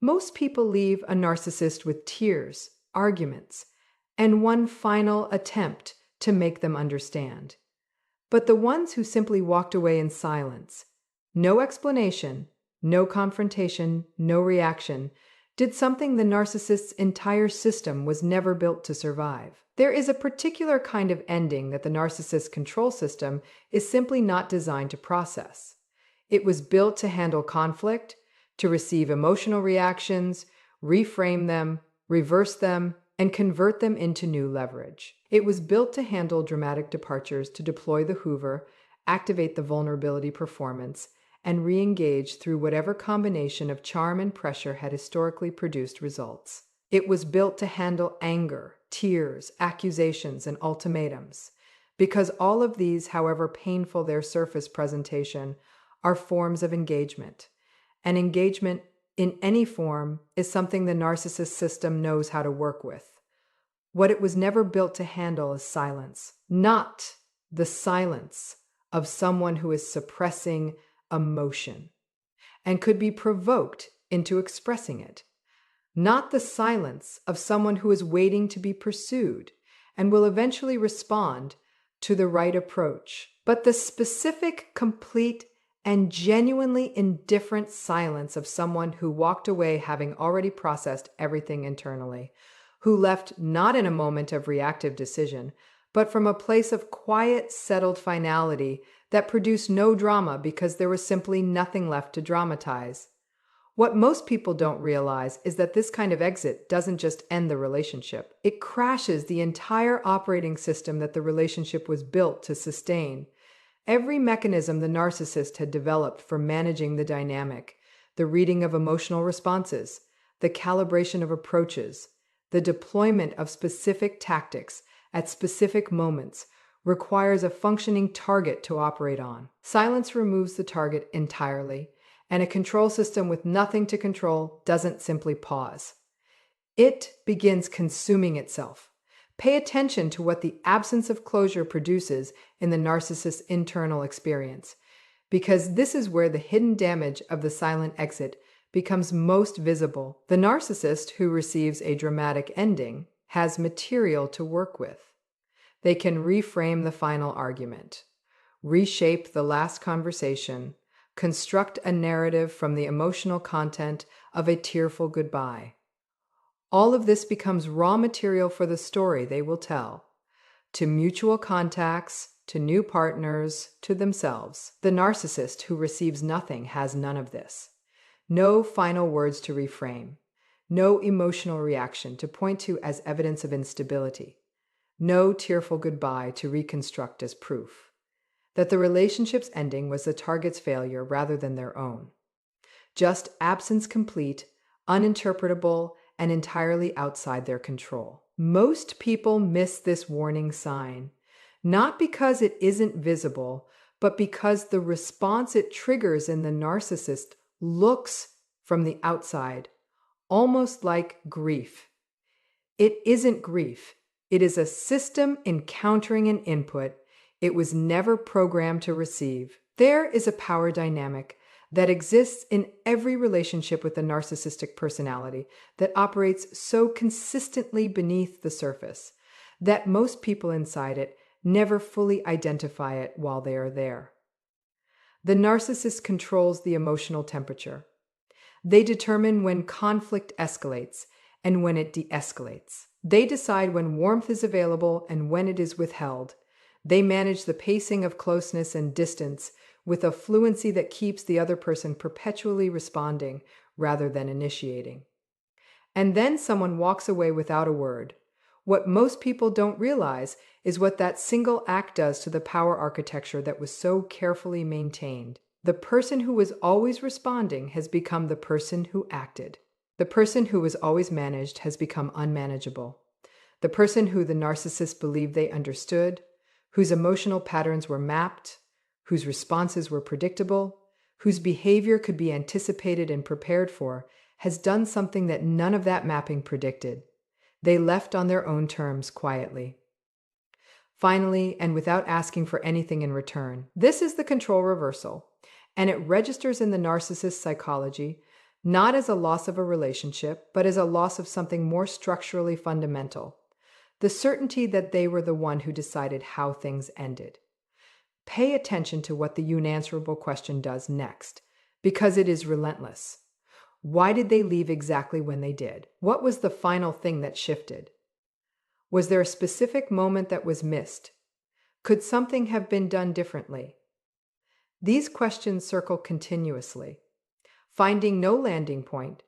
Most people leave a narcissist with tears, arguments, and one final attempt to make them understand. But the ones who simply walked away in silence, no explanation, no confrontation, no reaction, did something the narcissist's entire system was never built to survive. There is a particular kind of ending that the narcissist's control system is simply not designed to process. It was built to handle conflict, to receive emotional reactions, reframe them, reverse them, and convert them into new leverage. It was built to handle dramatic departures, to deploy the Hoover, activate the vulnerability performance, and re-engage through whatever combination of charm and pressure had historically produced results. It was built to handle anger, tears, accusations, and ultimatums, because all of these, however painful their surface presentation, are forms of engagement. And engagement in any form is something the narcissist system knows how to work with. What it was never built to handle is silence, not the silence of someone who is suppressing emotion and could be provoked into expressing it, not the silence of someone who is waiting to be pursued and will eventually respond to the right approach, but the specific, complete, and genuinely indifferent silence of someone who walked away having already processed everything internally, who left not in a moment of reactive decision, but from a place of quiet, settled finality that produced no drama because there was simply nothing left to dramatize. What most people don't realize is that this kind of exit doesn't just end the relationship. It crashes the entire operating system that the relationship was built to sustain. Every mechanism the narcissist had developed for managing the dynamic, the reading of emotional responses, the calibration of approaches, the deployment of specific tactics at specific moments, requires a functioning target to operate on. Silence removes the target entirely, and a control system with nothing to control doesn't simply pause. It begins consuming itself. Pay attention to what the absence of closure produces in the narcissist's internal experience, because this is where the hidden damage of the silent exit becomes most visible. The narcissist who receives a dramatic ending has material to work with. They can reframe the final argument, reshape the last conversation, construct a narrative from the emotional content of a tearful goodbye. All of this becomes raw material for the story they will tell, to mutual contacts, to new partners, to themselves. The narcissist who receives nothing has none of this. No final words to reframe, no emotional reaction to point to as evidence of instability, no tearful goodbye to reconstruct as proof that the relationship's ending was the target's failure rather than their own. Just absence complete, uninterpretable, and entirely outside their control. Most people miss this warning sign, not because it isn't visible, but because the response it triggers in the narcissist looks from the outside, almost like grief. It isn't grief. It is a system encountering an input it was never programmed to receive. There is a power dynamic that exists in every relationship with a narcissistic personality that operates so consistently beneath the surface that most people inside it never fully identify it while they are there. The narcissist controls the emotional temperature. They determine when conflict escalates and when it de-escalates. They decide when warmth is available and when it is withheld. They manage the pacing of closeness and distance with a fluency that keeps the other person perpetually responding rather than initiating. And then someone walks away without a word. What most people don't realize is what that single act does to the power architecture that was so carefully maintained. The person who was always responding has become the person who acted. The person who was always managed has become unmanageable. The person who the narcissist believed they understood, whose emotional patterns were mapped, whose responses were predictable, whose behavior could be anticipated and prepared for, has done something that none of that mapping predicted. They left on their own terms quietly. Finally, and without asking for anything in return, this is the control reversal, and it registers in the narcissist's psychology not as a loss of a relationship, but as a loss of something more structurally fundamental, the certainty that they were the one who decided how things ended. Pay attention to what the unanswerable question does next, because it is relentless. Why did they leave exactly when they did? What was the final thing that shifted? Was there a specific moment that was missed? Could something have been done differently? These questions circle continuously, finding no landing point,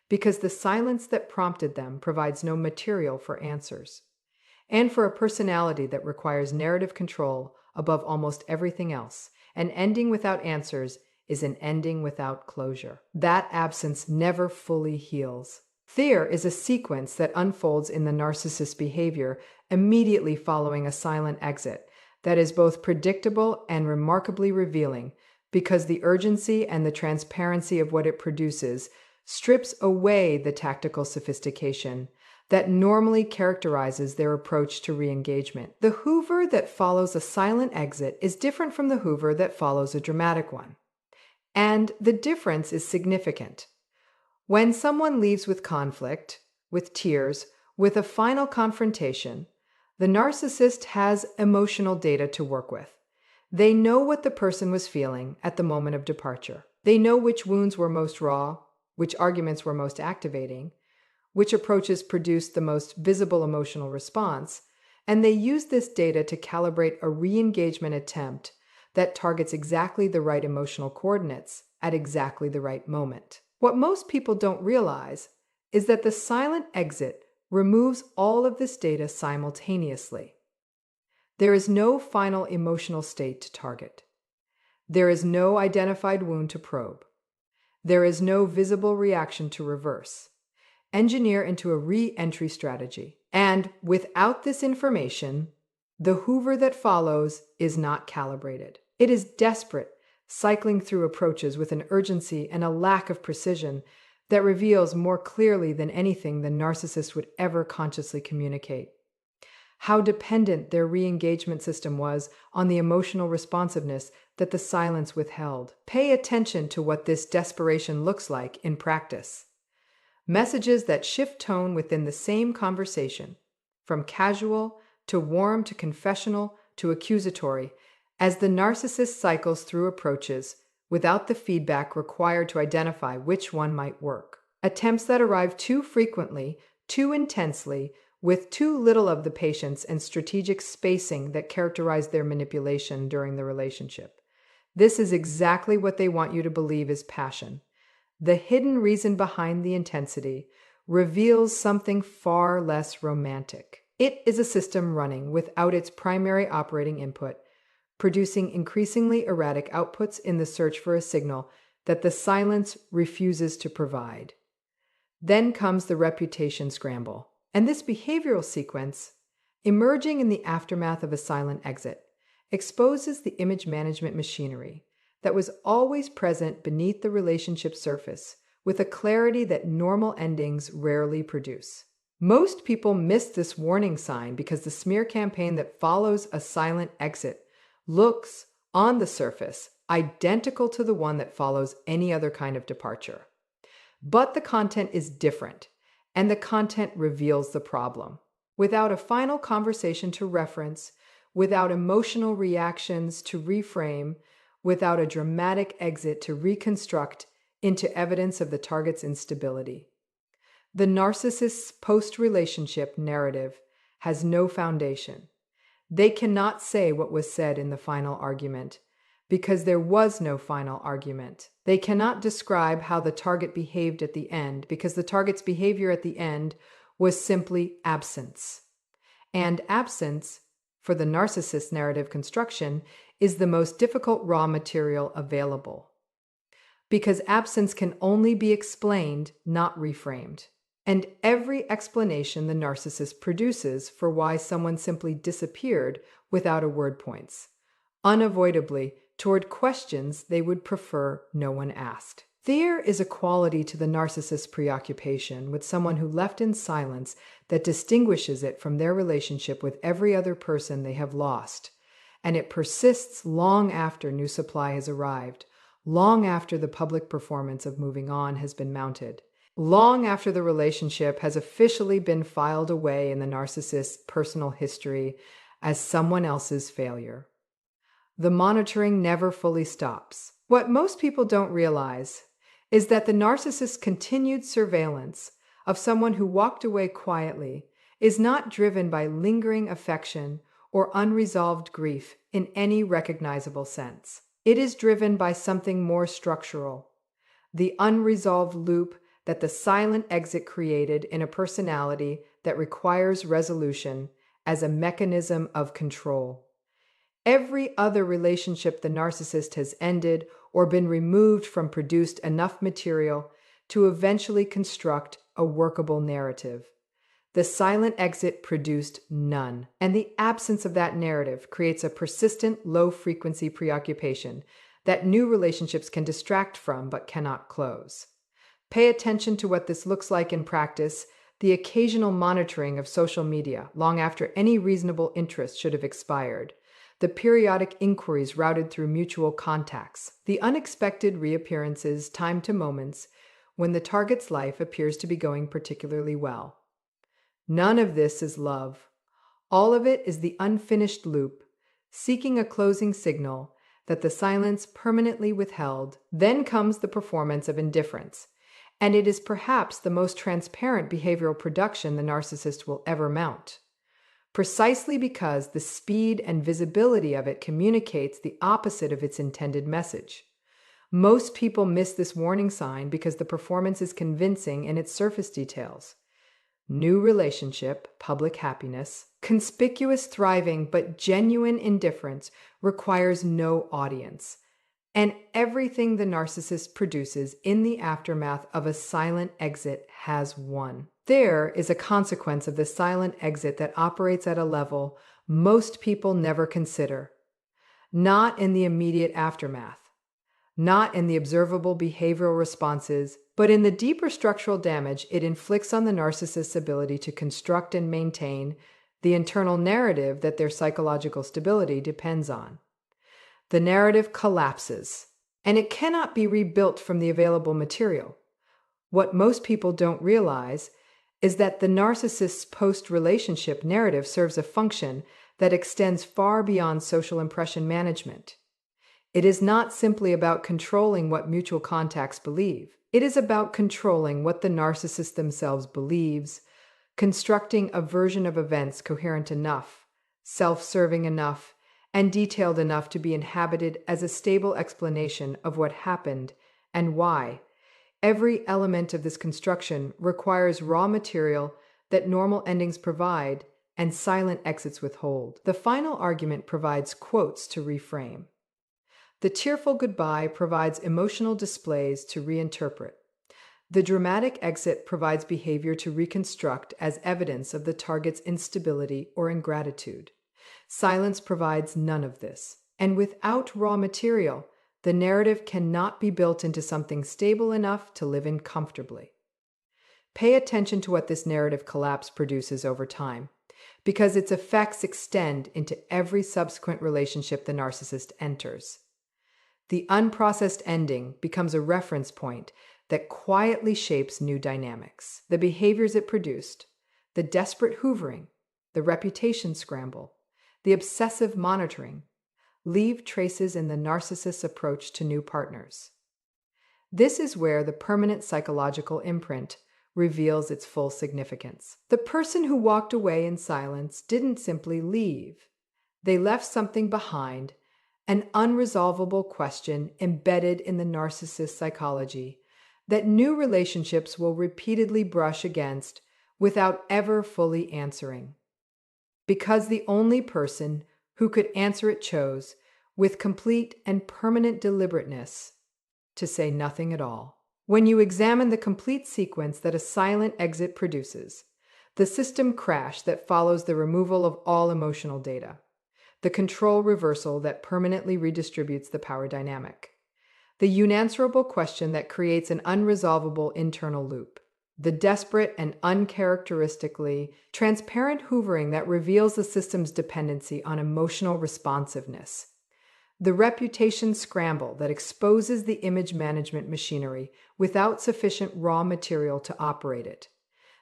because the silence that prompted them provides no material for answers. And for a personality that requires narrative control above almost everything else, an ending without answers is an ending without closure. That absence never fully heals. Fear is a sequence that unfolds in the narcissist's behavior immediately following a silent exit that is both predictable and remarkably revealing, because the urgency and the transparency of what it produces strips away the tactical sophistication that normally characterizes their approach to re-engagement. The Hoover that follows a silent exit is different from the Hoover that follows a dramatic one. And the difference is significant. When someone leaves with conflict, with tears, with a final confrontation, the narcissist has emotional data to work with. They know what the person was feeling at the moment of departure. They know which wounds were most raw, which arguments were most activating, which approaches produced the most visible emotional response, and they use this data to calibrate a re-engagement attempt that targets exactly the right emotional coordinates at exactly the right moment. What most people don't realize is that the silent exit removes all of this data simultaneously. There is no final emotional state to target. There is no identified wound to probe. There is no visible reaction to reverse, engineer into a re-entry strategy. And without this information, the Hoover that follows is not calibrated. It is desperate, cycling through approaches with an urgency and a lack of precision that reveals more clearly than anything the narcissist would ever consciously communicate how dependent their re-engagement system was on the emotional responsiveness that the silence withheld. Pay attention to what this desperation looks like in practice. Messages that shift tone within the same conversation, from casual to warm to confessional to accusatory, as the narcissist cycles through approaches without the feedback required to identify which one might work. Attempts that arrive too frequently, too intensely, with too little of the patience and strategic spacing that characterize their manipulation during the relationship. This is exactly what they want you to believe is passion. The hidden reason behind the intensity reveals something far less romantic. It is a system running without its primary operating input, producing increasingly erratic outputs in the search for a signal that the silence refuses to provide. Then comes the reputation scramble. And this behavioral sequence, emerging in the aftermath of a silent exit, exposes the image management machinery that was always present beneath the relationship surface with a clarity that normal endings rarely produce. Most people miss this warning sign because the smear campaign that follows a silent exit looks, on the surface, identical to the one that follows any other kind of departure. But the content is different, and the content reveals the problem. Without a final conversation to reference, without emotional reactions to reframe, without a dramatic exit to reconstruct into evidence of the target's instability, the narcissist's post-relationship narrative has no foundation. They cannot say what was said in the final argument, because there was no final argument. They cannot describe how the target behaved at the end, because the target's behavior at the end was simply absence. And absence, for the narcissist narrative construction, is the most difficult raw material available. Because absence can only be explained, not reframed. And every explanation the narcissist produces for why someone simply disappeared without a word points, unavoidably, toward questions they would prefer no one asked. Fear is a quality to the narcissist's preoccupation with someone who left in silence that distinguishes it from their relationship with every other person they have lost, and it persists long after new supply has arrived, long after the public performance of moving on has been mounted, long after the relationship has officially been filed away in the narcissist's personal history as someone else's failure. The monitoring never fully stops. What most people don't realize is that the narcissist's continued surveillance of someone who walked away quietly is not driven by lingering affection or unresolved grief in any recognizable sense. It is driven by something more structural, the unresolved loop that the silent exit created in a personality that requires resolution as a mechanism of control. Every other relationship the narcissist has ended or been removed from produced enough material to eventually construct a workable narrative. The silent exit produced none, and the absence of that narrative creates a persistent, low-frequency preoccupation that new relationships can distract from but cannot close. Pay attention to what this looks like in practice: the occasional monitoring of social media long after any reasonable interest should have expired, the periodic inquiries routed through mutual contacts, the unexpected reappearances timed to moments when the target's life appears to be going particularly well. None of this is love. All of it is the unfinished loop, seeking a closing signal that the silence permanently withheld. Then comes the performance of indifference, and it is perhaps the most transparent behavioral production the narcissist will ever mount. Precisely because the speed and visibility of it communicates the opposite of its intended message. Most people miss this warning sign because the performance is convincing in its surface details. New relationship, public happiness, conspicuous thriving, but genuine indifference requires no audience. And everything the narcissist produces in the aftermath of a silent exit has one. There is a consequence of the silent exit that operates at a level most people never consider. Not in the immediate aftermath, not in the observable behavioral responses, but in the deeper structural damage it inflicts on the narcissist's ability to construct and maintain the internal narrative that their psychological stability depends on. The narrative collapses, and it cannot be rebuilt from the available material. What most people don't realize is that the narcissist's post-relationship narrative serves a function that extends far beyond social impression management. It is not simply about controlling what mutual contacts believe. It is about controlling what the narcissist themselves believes, constructing a version of events coherent enough, self-serving enough, and detailed enough to be inhabited as a stable explanation of what happened and why. Every element of this construction requires raw material that normal endings provide and silent exits withhold. The final argument provides quotes to reframe. The tearful goodbye provides emotional displays to reinterpret. The dramatic exit provides behavior to reconstruct as evidence of the target's instability or ingratitude. Silence provides none of this, and without raw material, the narrative cannot be built into something stable enough to live in comfortably. Pay attention to what this narrative collapse produces over time, because its effects extend into every subsequent relationship the narcissist enters. The unprocessed ending becomes a reference point that quietly shapes new dynamics. The behaviors it produced, the desperate hoovering, the reputation scramble, the obsessive monitoring, leave traces in the narcissist's approach to new partners. This is where the permanent psychological imprint reveals its full significance. The person who walked away in silence didn't simply leave. They left something behind, an unresolvable question embedded in the narcissist's psychology that new relationships will repeatedly brush against without ever fully answering. Because the only person who could answer it chose, with complete and permanent deliberateness, to say nothing at all. When you examine the complete sequence that a silent exit produces, the system crash that follows the removal of all emotional data, the control reversal that permanently redistributes the power dynamic, the unanswerable question that creates an unresolvable internal loop, the desperate and uncharacteristically transparent hoovering that reveals the system's dependency on emotional responsiveness. The reputation scramble that exposes the image management machinery without sufficient raw material to operate it.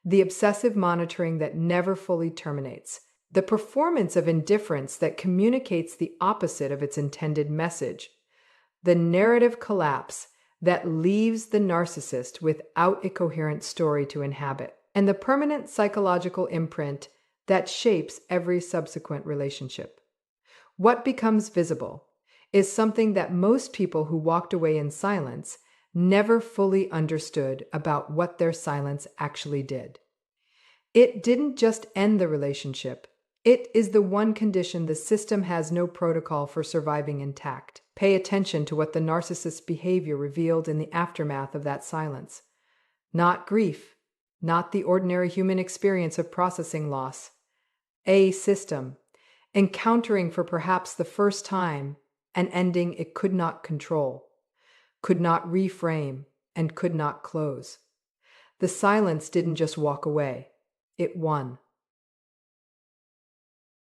The obsessive monitoring that never fully terminates. The performance of indifference that communicates the opposite of its intended message. The narrative collapse that leaves the narcissist without a coherent story to inhabit. And the permanent psychological imprint that shapes every subsequent relationship. What becomes visible is something that most people who walked away in silence never fully understood about what their silence actually did. It didn't just end the relationship. It is the one condition the system has no protocol for surviving intact. Pay attention to what the narcissist's behavior revealed in the aftermath of that silence. Not grief, not the ordinary human experience of processing loss. A system, encountering for perhaps the first time an ending it could not control, could not reframe, and could not close. The silence didn't just walk away, it won.